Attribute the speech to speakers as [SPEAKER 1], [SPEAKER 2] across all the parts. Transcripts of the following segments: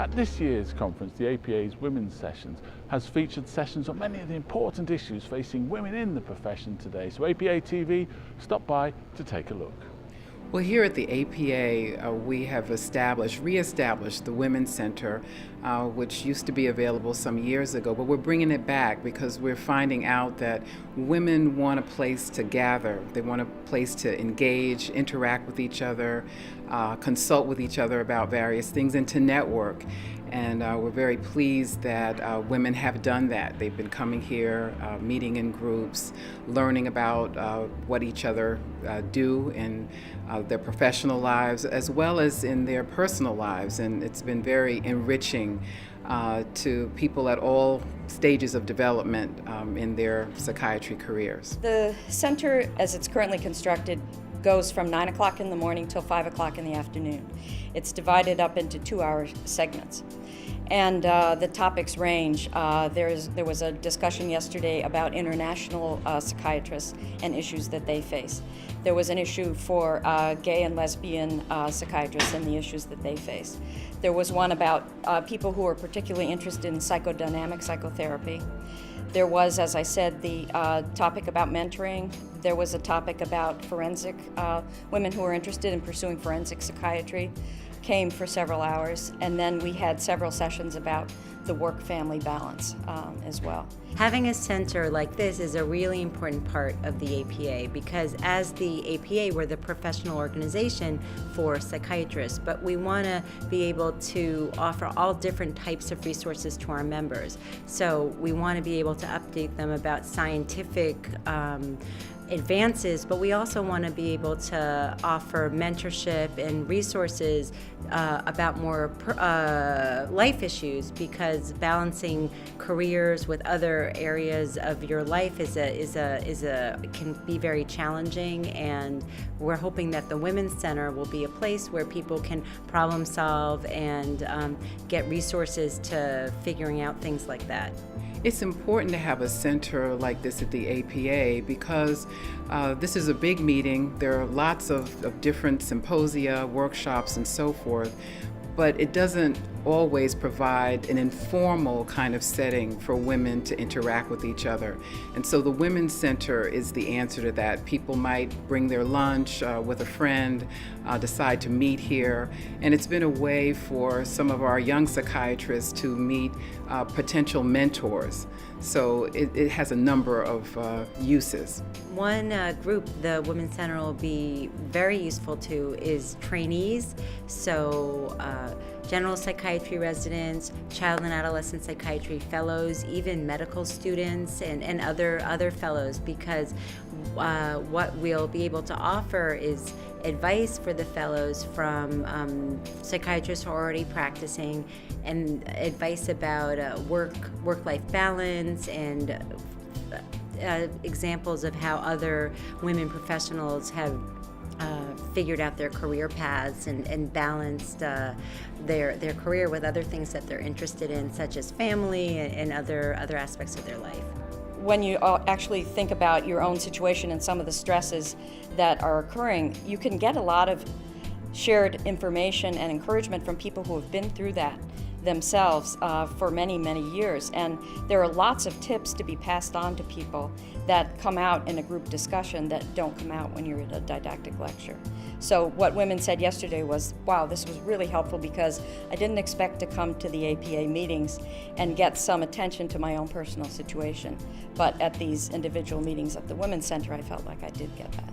[SPEAKER 1] At this year's conference, the APA's Women's Sessions has featured sessions on many of the important issues facing women in the profession today. So APA TV stopped by to take a look.
[SPEAKER 2] Well, here at the APA, we have reestablished the Women's Center, which used to be available some years ago, but we're bringing it back because we're finding out that women want a place to gather. They want a place to engage, interact with each other, consult with each other about various things, and to network. And we're very pleased that women have done that. They've been coming here, meeting in groups, learning about what each other do in their professional lives as well as in their personal lives. And it's been very enriching to people at all stages of development in their psychiatry careers.
[SPEAKER 3] The center, as it's currently constructed, goes from 9 o'clock in the morning till 5 o'clock in the afternoon. It's divided up into 2-hour segments. And the topics range. There was a discussion yesterday about international psychiatrists and issues that they face. There was an issue for gay and lesbian psychiatrists and the issues that they face. There was one about people who are particularly interested in psychodynamic psychotherapy. There was, as I said, the topic about mentoring. There was a topic about forensic, women who are interested in pursuing forensic psychiatry came for several hours, and then we had several sessions about the work-family balance as well.
[SPEAKER 4] Having a center like this is a really important part of the APA because as the APA, we're the professional organization for psychiatrists, but we want to be able to offer all different types of resources to our members. So we want to be able to update them about scientific advances, but we also want to be able to offer mentorship and resources about more life issues, because balancing careers with other areas of your life can be very challenging, and we're hoping that the Women's Center will be a place where people can problem solve and get resources to figuring out things like that.
[SPEAKER 2] It's important to have a center like this at the APA because this is a big meeting. There are lots of different symposia, workshops, and so forth, but it doesn't always provide an informal kind of setting for women to interact with each other. And so the Women's Center is the answer to that. People might bring their lunch with a friend, decide to meet here, and it's been a way for some of our young psychiatrists to meet potential mentors. So it has a number of uses.
[SPEAKER 4] One group the Women's Center will be very useful to is trainees. So general psychiatry residents, child and adolescent psychiatry fellows, even medical students and other fellows, because what we'll be able to offer is advice for the fellows from psychiatrists who are already practicing, and advice about work-life balance and examples of how other women professionals have figured out their career paths and balanced their career with other things that they're interested in, such as family and other aspects of their life.
[SPEAKER 3] When you actually think about your own situation and some of the stresses that are occurring, you can get a lot of shared information and encouragement from people who have been through that themselves for many, many years. And there are lots of tips to be passed on to people that come out in a group discussion that don't come out when you're at a didactic lecture. So what women said yesterday was, wow, this was really helpful because I didn't expect to come to the APA meetings and get some attention to my own personal situation. But at these individual meetings at the Women's Center, I felt like I did get that.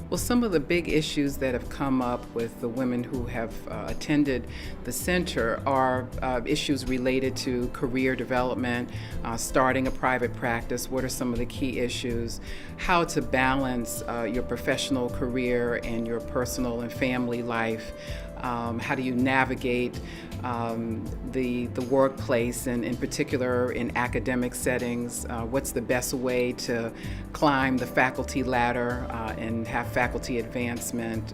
[SPEAKER 2] Well, some of the big issues that have come up with the women who have attended the center are issues related to career development, starting a private practice. What are some of the key issues? How to balance your professional career and your personal and family life. How do you navigate the workplace, and in particular in academic settings? What's the best way to climb the faculty ladder and have faculty advancement?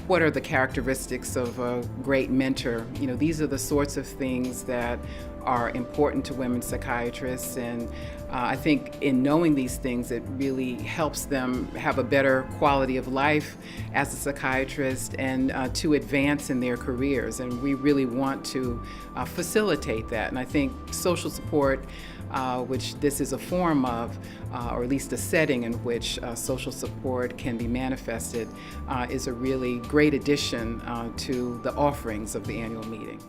[SPEAKER 2] what are the characteristics of a great mentor? You know, these are the sorts of things that are important to women psychiatrists, and I think in knowing these things, it really helps them have a better quality of life as a psychiatrist and to advance in their careers. And we really want to facilitate that. And I think social support, which this is a form of, or at least a setting in which social support can be manifested, is a really great addition to the offerings of the annual meeting.